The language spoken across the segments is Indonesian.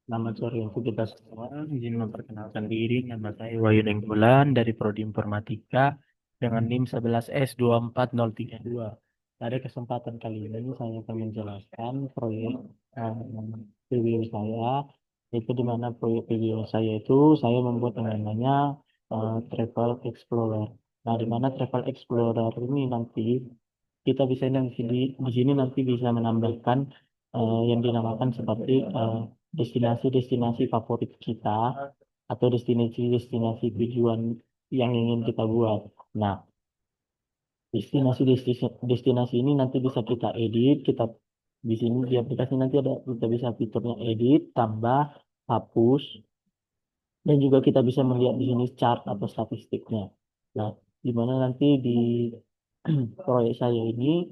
Selamat sore untuk kita semua. Izin memperkenalkan diri. Nama saya Wahyu Nenggolan dari Prodi Informatika dengan NIM 11S24032. Pada kesempatan kali ini saya akan menjelaskan proyek video saya, itu di mana proyek video saya itu saya membuat yang namanya Travel Explorer. Nah, di mana Travel Explorer ini nanti kita bisa nanti di sini nanti bisa menambahkan yang dinamakan seperti destinasi-destinasi favorit kita atau destinasi-destinasi tujuan yang ingin kita buat. Nah, destinasi ini nanti bisa kita edit, kita di sini di aplikasi nanti ada kita bisa fiturnya edit, tambah, hapus, dan juga kita bisa melihat di sini chart atau statistiknya. Nah, di mana nanti di proyek saya ini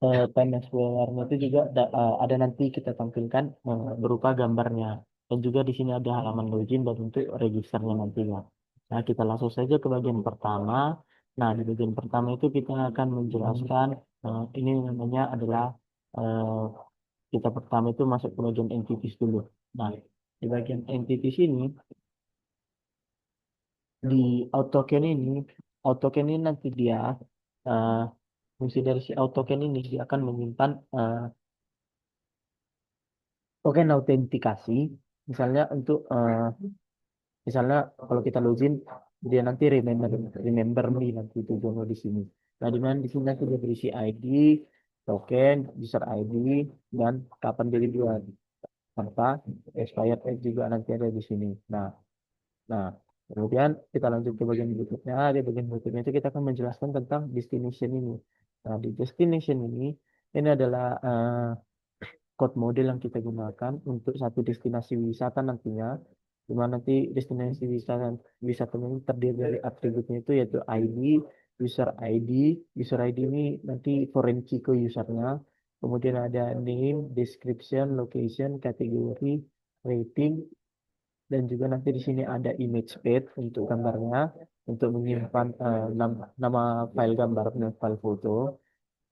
time explorer-nya itu juga ada nanti kita tampilkan berupa gambarnya, dan juga di sini ada halaman login dan untuk registernya nantinya. Nah, kita langsung saja ke bagian pertama. Nah, di bagian pertama itu kita akan menjelaskan ini namanya adalah eh, kita pertama itu masuk ke bagian entities dulu. Nah, di bagian entities ini di AutoCAD ini nanti dia eh, fungsi dari si AutoCAD ini dia akan menyimpan token autentikasi, misalnya untuk misalnya kalau kita login dia nanti remember remember me nanti itu jono di sini. Nah, di mana di sini nanti dia berisi ID, token, user ID, dan kapan dia dibuat, serta expired date juga nanti ada di sini. Nah, nah, kemudian kita lanjut ke bagian berikutnya. Di bagian berikutnya itu kita akan menjelaskan tentang destination ini. Nah, di destination ini adalah code model yang kita gunakan untuk satu destinasi wisata nantinya, di mana nanti destinasi wisata wisata ini terdiri dari atributnya itu yaitu ID, user ID, user ID ini nanti foreign key ke usernya, kemudian ada name, description, location, kategori, rating, dan juga nanti di sini ada image page untuk gambarnya, untuk menyimpan nama file gambar dan file foto.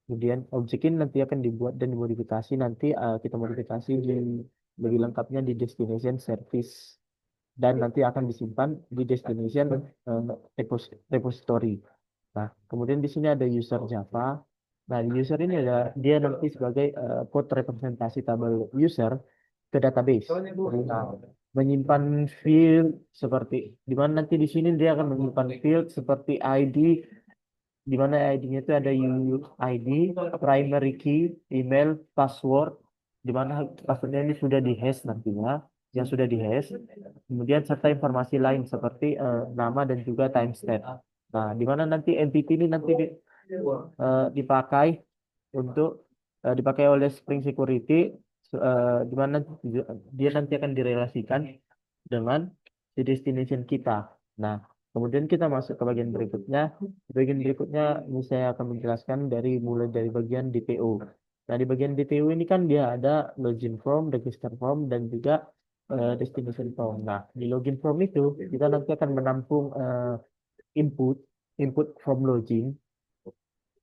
Kemudian objek ini nanti akan dibuat dan dimodifikasi nanti kita modifikasi di lebih lengkapnya di destination service, dan nanti akan disimpan di destination eh, repository. Nah, kemudian di sini ada user Java. Nah, di user ini ada dia nanti sebagai code representasi tabel user ke database. Nah, menyimpan field seperti di mana nanti di sini dia akan menyimpan field seperti ID, di mana ID-nya itu ada UUID, primary key, email, password, di mana passwordnya ini sudah di-hash nantinya, yang sudah di-hash, kemudian serta informasi lain seperti nama dan juga timestamp. Nah, di mana nanti entity ini nanti dipakai untuk dipakai oleh Spring Security, di mana dia nanti akan direlasikan dengan si destination kita. Nah, kemudian kita masuk ke bagian berikutnya. Di bagian berikutnya ini saya akan menjelaskan dari mulai dari bagian DTO. Nah, di bagian DTO ini kan dia ada login form, register form, dan juga destination form. Nah, di login form itu kita nanti akan menampung input input from login.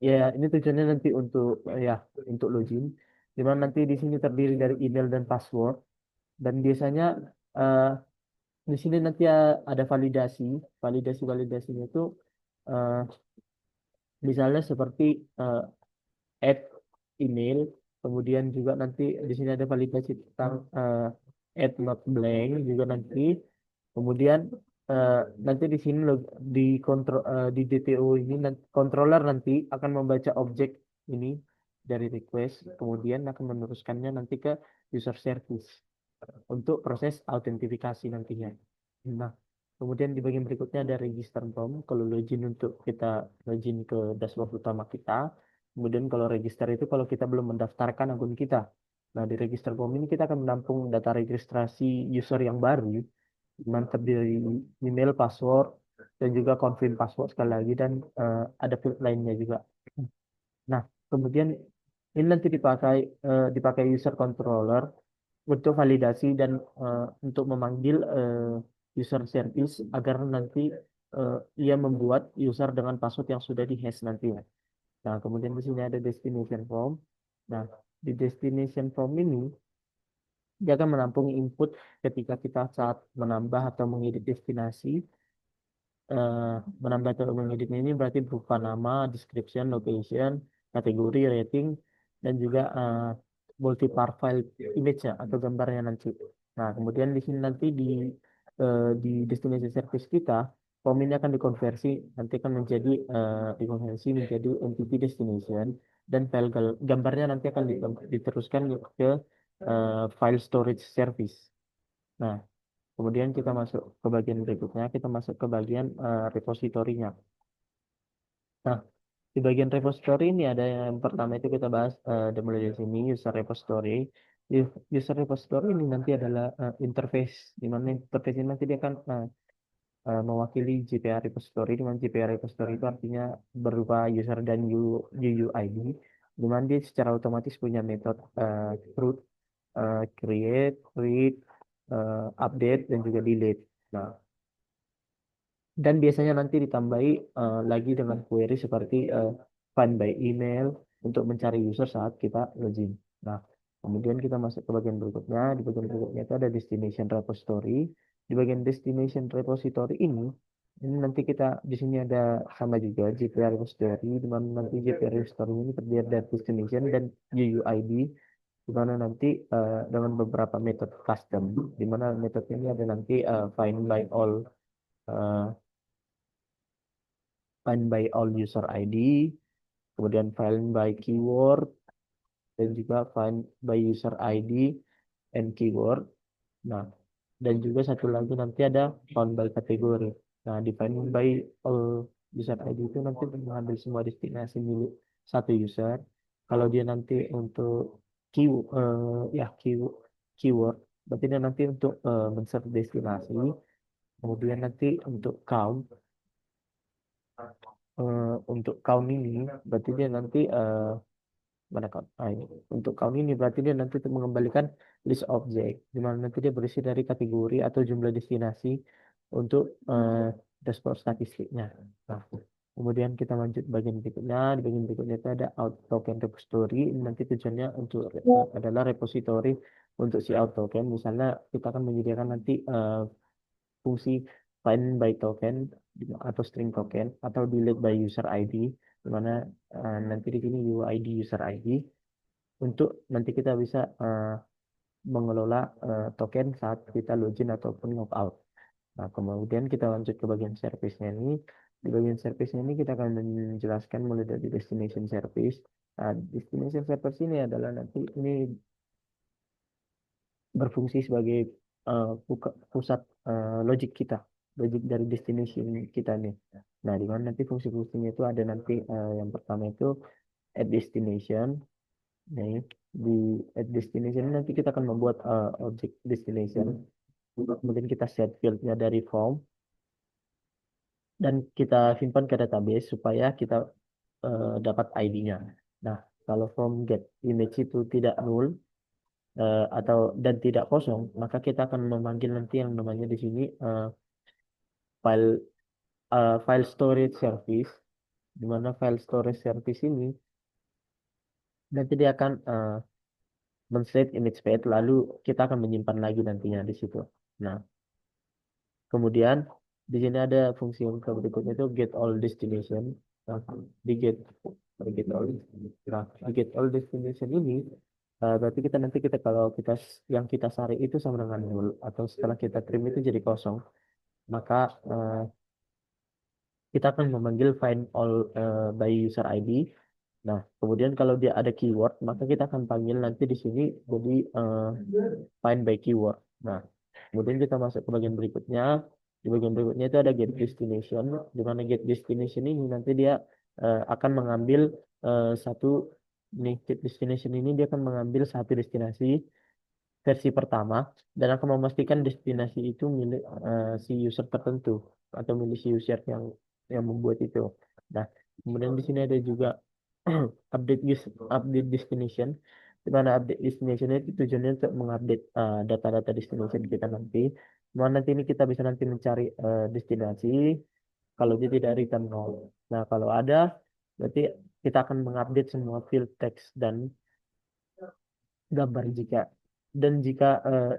Ya, ini tujuannya nanti untuk ya untuk login. Di mana nanti di sini terdiri dari email dan password. Dan biasanya eh, di sini nanti ada validasi. Validasinya itu eh, misalnya seperti eh, add email, kemudian juga nanti di sini ada validasi tentang add not blank juga nanti. Kemudian eh, nanti di sini di kontrol di DTO ini nanti controller nanti akan membaca objek ini dari request, kemudian akan meneruskannya nanti ke user service untuk proses autentifikasi nantinya. Nah, kemudian di bagian berikutnya ada register form. Kalau login untuk kita login ke dashboard utama kita. Kemudian kalau register itu kalau kita belum mendaftarkan akun kita. Nah, di register form ini kita akan menampung data registrasi user yang baru, yang terdiri email, password, dan juga confirm password sekali lagi, dan ada field lainnya juga. Nah, kemudian ini nanti dipakai user controller untuk validasi dan untuk memanggil user service agar nanti ia membuat user dengan password yang sudah di-hash nanti ya. Nah, kemudian di sini ada destination form. Nah, di destination form ini dia akan menampung input ketika kita saat menambah atau mengedit destinasi. eh, Menambah atau mengeditnya ini berarti berupa nama, description, location, kategori, rating, dan juga multi-profile image ya, atau gambarnya nanti. Nah, kemudian di sini nanti di destination service kita, form ini akan dikonversi, nanti akan menjadi dikonversi menjadi entity destination, dan gambarnya nanti akan diteruskan ke file storage service. Nah, kemudian kita masuk ke bagian berikutnya, kita masuk ke bagian repositorinya. Nah, di bagian repository ini ada yang pertama itu kita bahas dimulai dari sini user repository. User repository ini nanti adalah interface, di mana interface ini nanti dia akan mewakili GPR repository, di mana GPR repository itu artinya berupa user dan UUID, di mana dia secara otomatis punya metode root, create, read, update, dan juga delete. Nah, dan biasanya nanti ditambahi lagi dengan query seperti find by email untuk mencari user saat kita login. Nah, kemudian kita masuk ke bagian berikutnya. Di bagian berikutnya itu ada destination repository. Di bagian destination repository ini nanti kita di sini ada sama juga GPR repository, di mana nanti GPR repository ini terdiri dari destination dan UUID, di mana nanti dengan beberapa metode custom, di mana metode ini ada nanti find by all, eh, user ID, kemudian find by keyword, dan juga find by user ID and keyword. Nah, dan juga satu lagi nanti ada found by kategori. Nah, di find by all user ID itu nanti mengambil semua destinasi milik satu user. Kalau dia nanti untuk keyword, berarti dia nanti untuk men-search destinasi. Kemudian nanti untuk untuk count ini berarti dia nanti mana count? Ini. Untuk count ini berarti dia nanti untuk mengembalikan list object, di mana nanti dia berisi dari kategori atau jumlah destinasi untuk dashboard statistiknya. Nah, kemudian kita lanjut bagian berikutnya. Di bagian berikutnya itu ada out token repository. Ini nanti tujuannya untuk adalah repository untuk si out token. Misalnya kita akan menyediakan nanti fungsi find by token atau string token atau delete by user ID, di mana nanti di sini UID user ID untuk nanti kita bisa mengelola token saat kita login ataupun logout. Nah, kemudian kita lanjut ke bagian service-nya ini. Di bagian service-nya ini kita akan menjelaskan mulai dari destination service. Nah, destination service ini adalah nanti ini berfungsi sebagai pusat logik kita, logik dari destination kita nih. Nah, di mana nanti fungsi-fungsinya itu ada nanti yang pertama itu at destination. Nih, di at destination nanti kita akan membuat objek destination. Kemudian kita set fieldnya dari form dan kita simpan ke database supaya kita dapat ID-nya. Nah, kalau form get image itu tidak null, atau dan tidak kosong, maka kita akan memanggil nanti yang namanya di sini file file storage service, di mana file storage service ini nanti dia akan men-state image path, lalu kita akan menyimpan lagi nantinya di situ. Nah, kemudian di sini ada fungsi yang berikutnya itu get all destination. Nah, di get all, nah, di get all destination ini berarti kita kalau yang kita sari itu sama dengan nol, atau setelah kita trim itu jadi kosong, maka kita akan memanggil find all by user ID. Nah, kemudian kalau dia ada keyword, maka kita akan panggil nanti di sini jadi find by keyword. Nah, kemudian kita masuk ke bagian berikutnya. Di bagian berikutnya itu ada get destination, di mana get destination ini nanti dia akan mengambil satu nih get destination ini dia akan mengambil satu destinasi versi pertama dan akan memastikan destinasi itu milik si user tertentu atau milik si user yang membuat itu. Nah, kemudian di sini ada juga update destination, di mana update destination itu tujuannya untuk mengupdate data-data destination kita nanti. Mana nanti ini kita bisa nanti mencari destinasi kalau dia tidak return nol. Nah, kalau ada berarti kita akan mengupdate semua field text dan gambar jika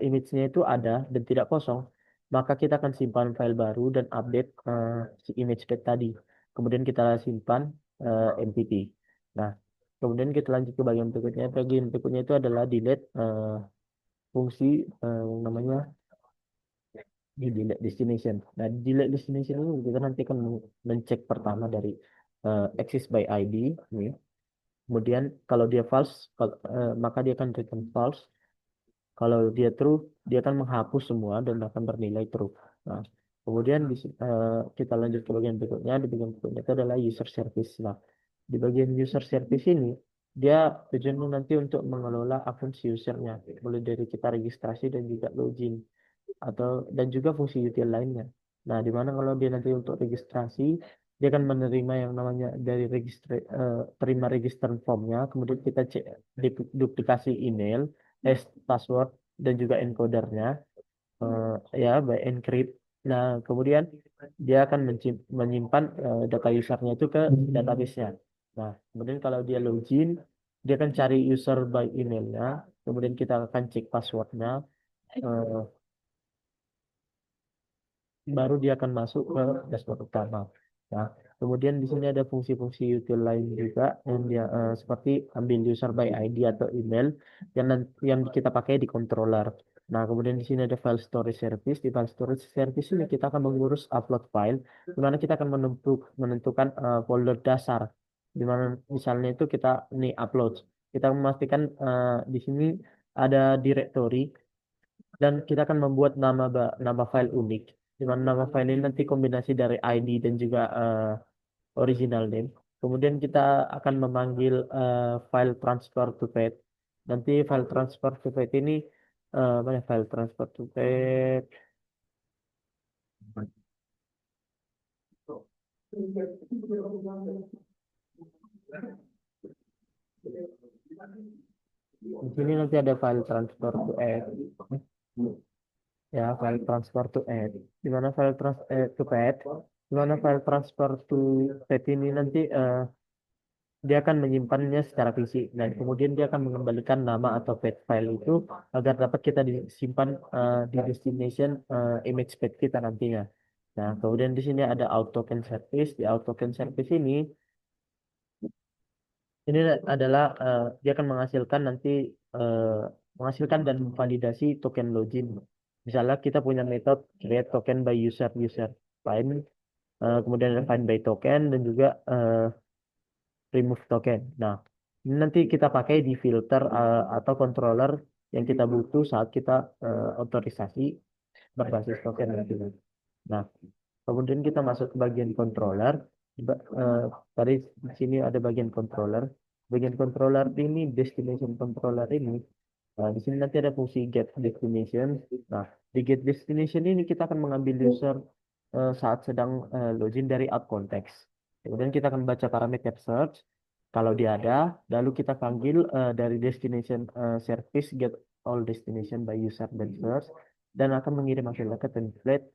image-nya itu ada dan tidak kosong, maka kita akan simpan file baru dan update si image page tadi. Kemudian kita simpan MPP. Nah, kemudian kita lanjut ke bagian berikutnya. Bagian berikutnya itu adalah delete fungsi yang namanya di delete destination. Nah, di delete destination ini kita nanti akan mencek pertama dari access by ID nih. Kemudian kalau dia false, maka dia akan return false. Kalau dia true, dia akan menghapus semua dan akan bernilai true. Nah, kemudian kita lanjut ke bagian berikutnya. Di bagian berikutnya itu adalah user service. Nah, di bagian user service ini, dia tujuannya nanti untuk mengelola akun si usernya, mulai dari kita registrasi dan juga login dan juga fungsi util lainnya. Nah, di mana kalau dia nanti untuk registrasi, dia akan menerima yang namanya dari terima register formnya, kemudian kita cek duplikasi email, password dan juga encodernya, eh, ya by encrypt. Nah, kemudian dia akan menyimpan data usernya itu ke database-nya. Nah, kemudian kalau dia login, dia akan cari user by emailnya, kemudian kita akan cek passwordnya, eh, baru dia akan masuk ke dashboard utama. Nah, kemudian di sini ada fungsi-fungsi util lain juga yang dia seperti ambil user by ID atau email yang kita pakai di controller. Nah, kemudian di sini ada file storage service. Di file storage service ini kita akan mengurus upload file, di mana kita akan menentukan folder dasar, di mana misalnya itu kita nih upload. Kita memastikan di sini ada directory dan kita akan membuat nama file unik, di mana nama file ini nanti kombinasi dari ID dan juga original name. Kemudian kita akan memanggil file transfer to pet. Nanti file transfer to pet ini mana file transfer to pet? Di sini nanti ada file transfer to add. Ya, file transfer to add. Di mana file to pet? Di mana file transfer to pet ini nanti dia akan menyimpannya secara fisik dan kemudian dia akan mengembalikan nama atau page file itu agar dapat kita disimpan di destination image page kita nantinya. Nah, kemudian di sini ada auto can service. Di auto can service ini adalah dia akan eh, menghasilkan dan memvalidasi token login. Misalnya kita punya metode create token by user find, kemudian ada find by token dan juga remove token. Nah, ini nanti kita pakai di filter atau controller yang kita butuh saat kita otorisasi berbasis token nantinya. Nah, kemudian kita masuk ke bagian controller. Tadi di sini ada bagian controller. Bagian controller ini destination controller ini. Di sini nanti ada fungsi get destination. Nah, di get destination ini kita akan mengambil user saat sedang login dari out context. Kemudian kita akan baca parameter search. Kalau dia ada, lalu kita panggil dari destination service get all destination by user dan search dan akan mengirim hasilnya ke template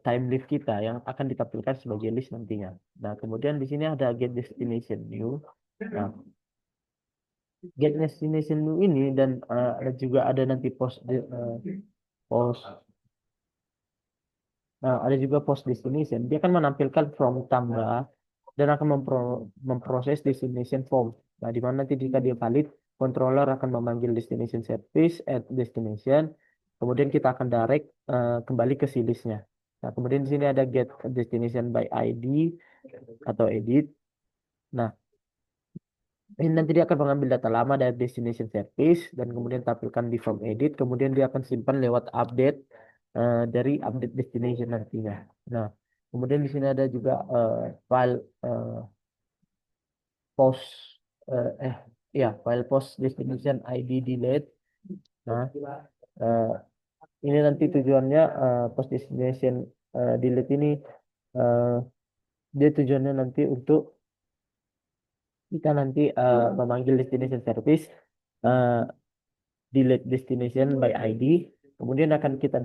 time lift kita yang akan ditampilkan sebagai list nantinya. Nah, kemudian di sini ada get destination new. Nah, get destination new ini dan ada nanti post ada juga post destination. Dia akan menampilkan from tambah dan akan memproses destination form. Nah, di mana nanti jika dia valid, controller akan memanggil destination service at destination. Kemudian kita akan direct kembali ke si listnya. Nah, kemudian di sini ada get destination by ID atau edit. Nah, ini nanti dia akan mengambil data lama dari destination service dan kemudian tampilkan di form edit. Kemudian dia akan simpan lewat update dari update destination nantinya. Nah, kemudian di sini ada juga file post eh, eh ya file post destination ID delete. Nah, eh, ini nanti tujuannya post destination delete ini eh, dia tujuannya nanti untuk kita nanti memanggil destination service eh, delete destination by ID, kemudian akan kita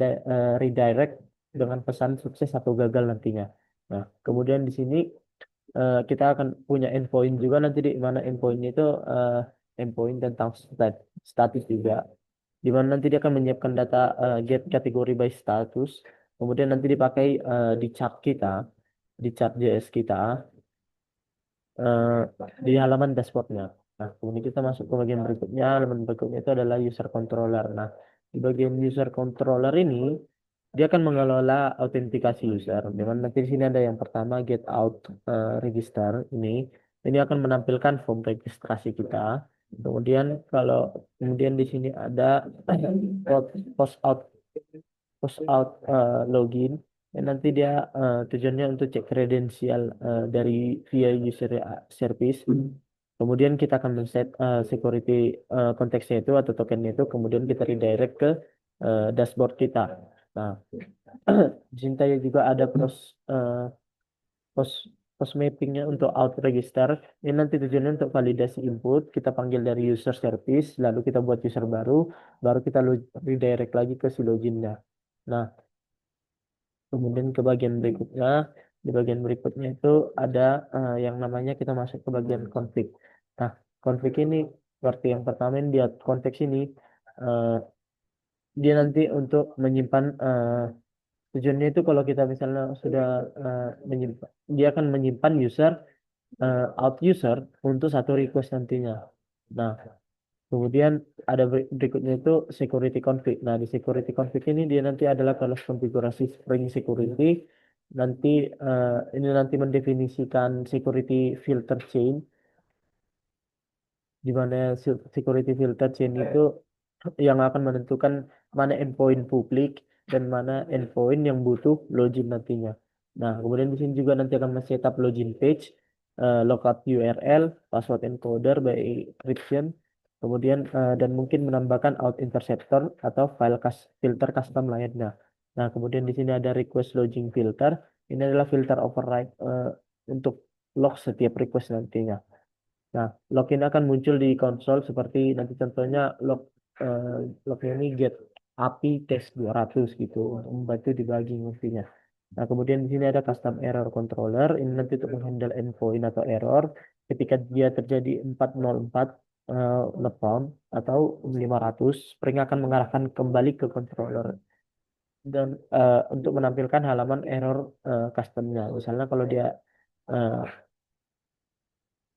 redirect dengan pesan sukses atau gagal nantinya. Nah, kemudian di sini kita akan punya endpoint juga nanti di mana endpoint itu endpoint dan status juga. Di mana nanti dia akan menyiapkan data get kategori by status. Kemudian nanti dipakai di chart kita, di chart JS kita, eh, di halaman dashboardnya. Nah, kemudian kita masuk ke bagian berikutnya. Halaman berikutnya itu adalah user controller. Nah, di bagian user controller ini dia akan mengelola autentikasi user. Di mana nanti di sini ada yang pertama get out register ini. Ini akan menampilkan form registrasi kita. Kemudian di sini ada post out login dan nanti dia tujuannya untuk cek kredensial dari via user service. Kemudian kita akan men-set security konteksnya itu atau tokennya itu, kemudian kita redirect ke dashboard kita. Nah, di sini tadi juga ada post post mappingnya untuk out register. Ini nanti tujuannya untuk validasi input. Kita panggil dari user service, lalu kita buat user baru kita redirect lagi ke si loginnya. Nah, kemudian ke bagian berikutnya, di bagian berikutnya itu ada yang namanya kita masuk ke bagian config. Nah, config ini seperti yang pertama ini dia konteks ini eh, dia nanti untuk menyimpan tujuannya itu kalau kita misalnya sudah menyimpan, dia akan menyimpan out user untuk satu request nantinya. Nah, kemudian ada berikutnya itu security config. Nah, di security config ini dia nanti adalah kelas konfigurasi Spring Security. Nanti ini nanti mendefinisikan security filter chain, di mana security filter chain itu yang akan menentukan mana endpoint publik dan mana endpoint yang butuh login nantinya. Nah, kemudian di sini juga nanti akan men-setup login page, lookup URL, password encoder by encryption, kemudian dan mungkin menambahkan out interceptor atau filter custom lainnya. Nah, kemudian di sini ada request login filter. Ini adalah filter override untuk log setiap request nantinya. Nah, login akan muncul di konsol seperti nanti contohnya eh, lognya ini get API test 200 gitu untuk membantu debugging mestinya. Nah, kemudian di sini ada custom error controller. Ini nanti untuk menghandle endpoint atau error ketika dia terjadi 404 lebound atau 500, Spring akan mengarahkan kembali ke controller dan untuk menampilkan halaman error customnya. Misalnya kalau eh,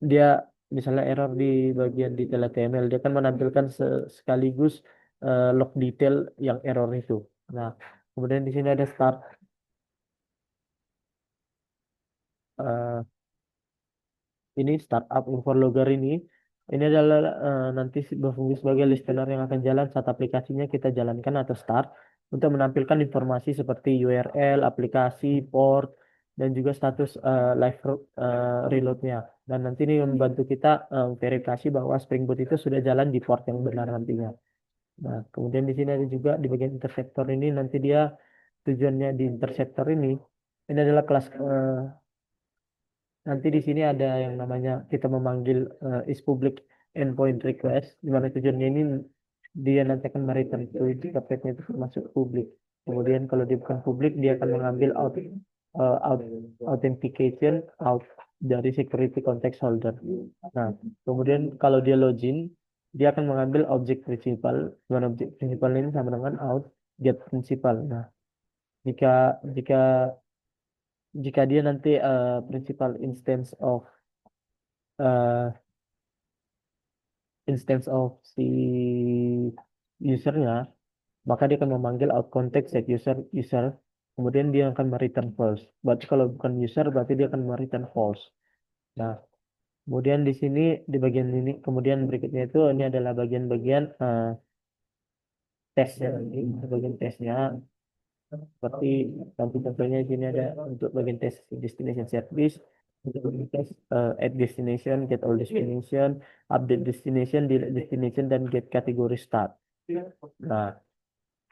dia misalnya error di bagian detail HTML, dia akan menampilkan sekaligus log detail yang error itu. Nah, kemudian di sini ada start. eh, ini startup info logger ini adalah nanti berfungsi sebagai listener yang akan jalan saat aplikasinya kita jalankan atau start untuk menampilkan informasi seperti URL, aplikasi, port, dan juga status live reloadnya. Dan nanti ini membantu kita verifikasi bahwa Spring Boot itu sudah jalan di port yang benar nantinya. Nah, kemudian di sini ada juga di bagian interceptor ini nanti dia tujuannya di interceptor ini adalah kelas nanti di sini ada yang namanya kita memanggil is public endpoint request, di mana tujuannya ini dia nanti akan mereturn to jika path itu termasuk publik. Kemudian kalau dia bukan publik, dia akan mengambil out authentication out dari security context holder. Nah, kemudian kalau dia login, dia akan mengambil objek principal, di mana objek principal ini sama dengan out get principal. Nah, jika jika jika dia nanti principal uh, instance of si usernya, maka dia akan memanggil out context set user, kemudian dia akan return false. Berarti kalau bukan user, berarti dia akan return false. Nah, kemudian di sini di bagian ini, kemudian berikutnya itu ini adalah bagian-bagian tesnya. Ini bagian tesnya seperti nanti contohnya di sini ada untuk bagian tes destination service, untuk bagian tes add destination, get all destination, update destination, delete destination, dan get kategori start. Nah,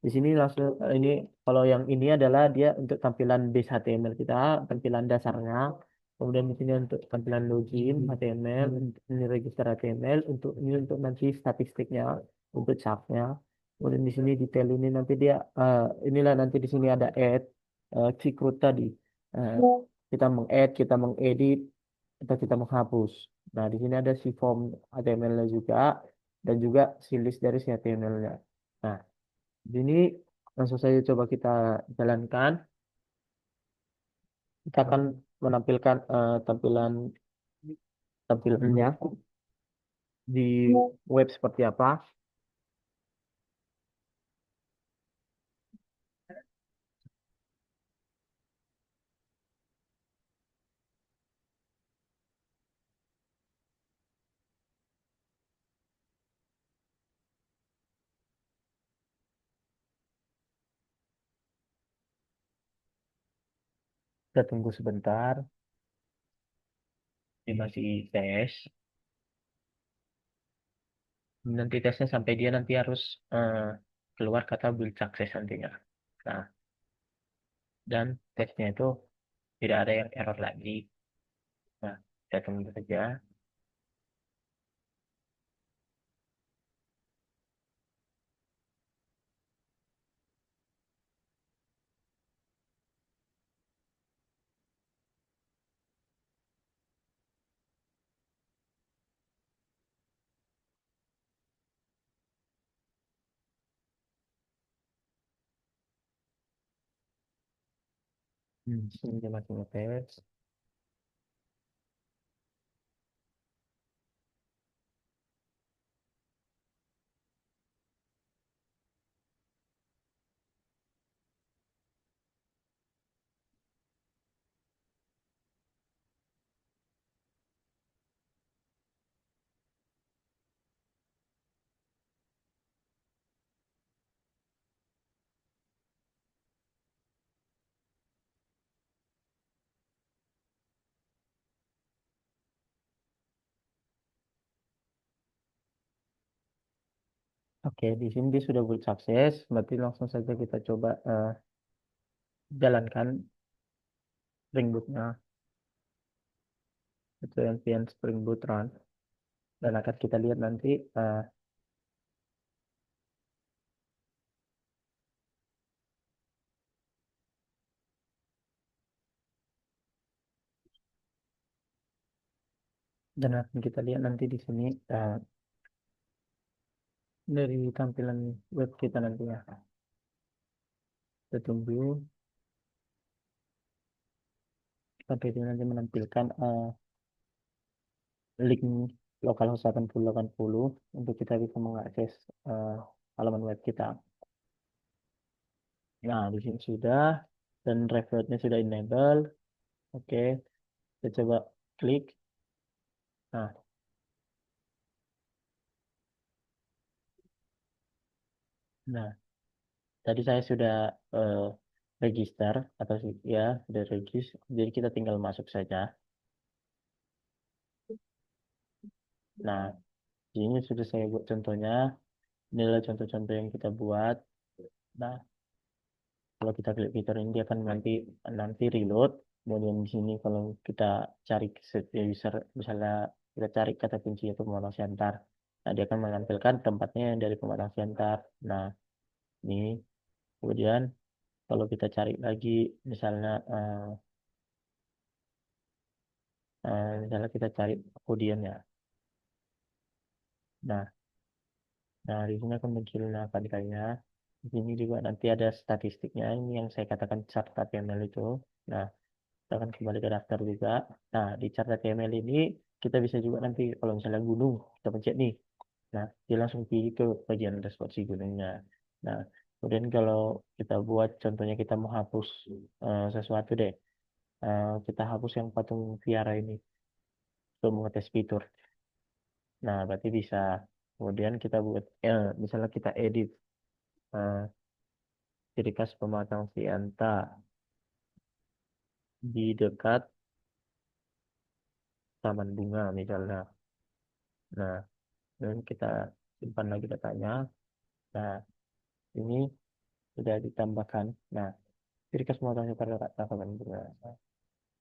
di sini langsung ini kalau yang ini adalah dia untuk tampilan base HTML kita, tampilan dasarnya. Kemudian di sini untuk tampilan login HTML, ini register HTML, untuk ini untuk nanti statistiknya, untuk chartnya. Kemudian di sini detail ini nanti dia inilah nanti di sini ada add keycode tadi. Eh, kita kita mengedit atau kita menghapus. Nah, di sini ada si form HTML-nya juga dan juga si list dari si HTML-nya. Nah, di sini langsung saja coba kita jalankan. Kita akan menampilkan tampilan tampilannya di web seperti apa. Kita tunggu sebentar. Ini masih tes. Nanti tesnya sampai dia nanti harus eh, keluar kata build success nantinya. Nah, dan tesnya itu tidak ada yang error lagi. Nah, kita tunggu saja. Sini dia masih ngetes. Oke, di sini dia sudah build sukses. Berarti langsung saja kita coba jalankan Spring Boot-nya. Itu npm Spring Boot run. Dan akan kita lihat nanti dan akan kita lihat nanti di sini dari tampilan web kita nantinya. Kita tunggu sampai dia nanti menampilkan link localhost 8080 untuk kita bisa mengakses eh, halaman web kita. Nah, di sini sudah dan drive-nya sudah enable. Oke, kita coba klik. Nah, nah, tadi saya sudah eh, register atau ya sudah regis. Jadi kita tinggal masuk saja. Nah, di sini sudah saya buat contohnya. Inilah contoh-contoh yang kita buat. Nah, kalau kita klik fitur ini dia akan nanti reload. Kemudian di sini kalau kita cari user misalnya kita cari kata kunci atau pematang siantar. Nah, dia akan menampilkan tempatnya yang dari pematang siantar. Nah, ini kemudian kalau kita cari lagi misalnya misalnya kita cari kemudian ya. Nah, nah di sini akan muncul kalinya. Di sini juga nanti ada statistiknya. Ini yang saya katakan chart HTML itu. Nah, kita akan kembali ke daftar juga. Nah, di chart HTML ini kita bisa juga nanti kalau misalnya gunung, kita pencet nih. Nah, dia langsung pergi ke bagian dashboard si gunungnya. Nah, kemudian kalau kita buat contohnya kita mau hapus sesuatu deh. Kita hapus yang patung Viara ini untuk mengetes fitur. Nah, berarti bisa. Kemudian kita buat, misalnya kita edit eh, ciri khas pematang sianta di dekat taman bunga misalnya. Nah, dan kita simpan lagi datanya. Nah, ini sudah ditambahkan. Nah, ciri khas pematang sianta dekat taman bunga.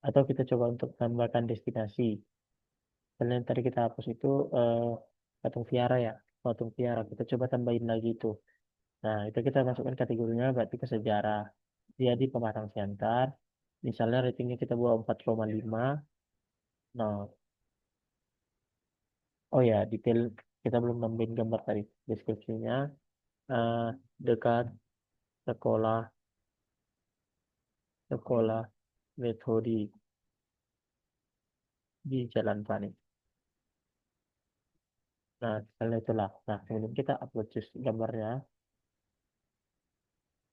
Atau kita coba untuk tambahkan destinasi. Karena yang tadi kita hapus itu patung Viara ya. Patung Viara. Kita coba tambahin lagi itu. Nah, itu kita masukkan kategorinya berarti ke sejarah. Dia di Pematang Siantar. Misalnya ratingnya kita buat 4,5. Nah, Oh ya, detail kita belum nambahin gambar tadi. Deskripsinya eh, dekat sekolah sekolah metode di Jalan Panik. Nah, misalnya itulah. Nah, kemudian kita upload just gambarnya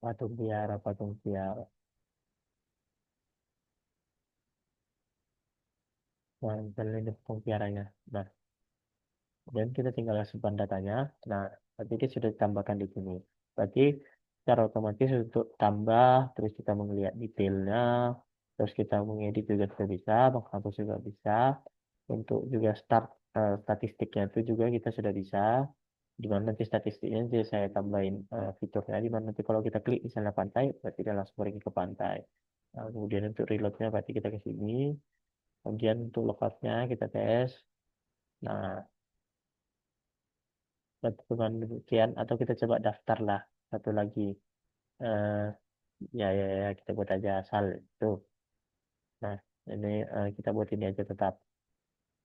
patung biara. Nah, misalnya ini patung biaranya. Nah, dan kita tinggal simpan datanya. Nah, berarti ini sudah ditambahkan di sini. Berarti secara otomatis untuk tambah, terus kita melihat detailnya, terus kita mengedit juga sudah bisa, menghapus juga bisa. Untuk juga start statistiknya itu juga kita sudah bisa. Di mana nanti statistiknya jadi saya tambahin fiturnya, di mana nanti kalau kita klik misalnya pantai, berarti dia langsung pergi ke pantai. Nah, kemudian untuk reloadnya berarti kita ke sini. Kemudian untuk logoutnya kita tes. Nah, dengan demikian atau kita coba daftar lah satu lagi. eh ya, kita buat aja asal itu. Nah, ini kita buat ini aja tetap.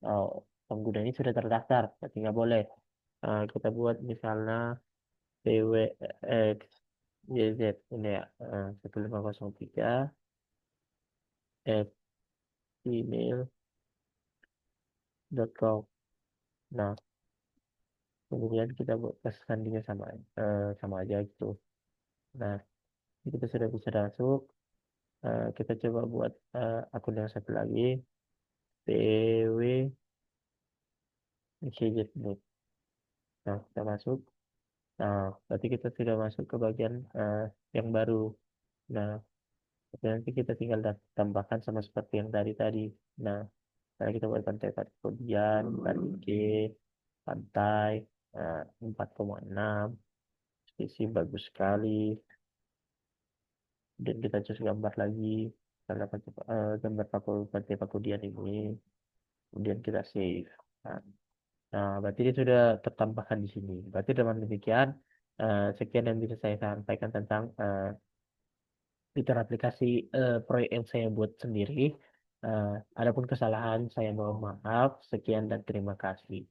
Oh, pengguna ini sudah terdaftar, berarti nggak boleh. Kita buat misalnya PWX YZ ini ya, 1503 gmail.com. Nah, kemudian kita buat sandinya sama sama aja gitu. Nah, ini kita sudah bisa masuk. Kita coba buat akun yang satu lagi, PW Gadget Group. Nah, kita masuk. Nah, berarti kita sudah masuk ke bagian yang baru. Nah, nanti kita tinggal tambahkan sama seperti yang tadi tadi. Nah, karena kita buat pantai kemudian G, pantai 4,6, spesies bagus sekali. Dan kita cus gambar lagi, karena gambar pantai Pakudian ini. Kemudian kita save. Nah, berarti dia sudah tertambahkan di sini. Berarti dengan demikian, sekian yang bisa saya sampaikan tentang fitur aplikasi proyek yang saya buat sendiri. Adapun kesalahan, saya mohon maaf. Sekian dan terima kasih.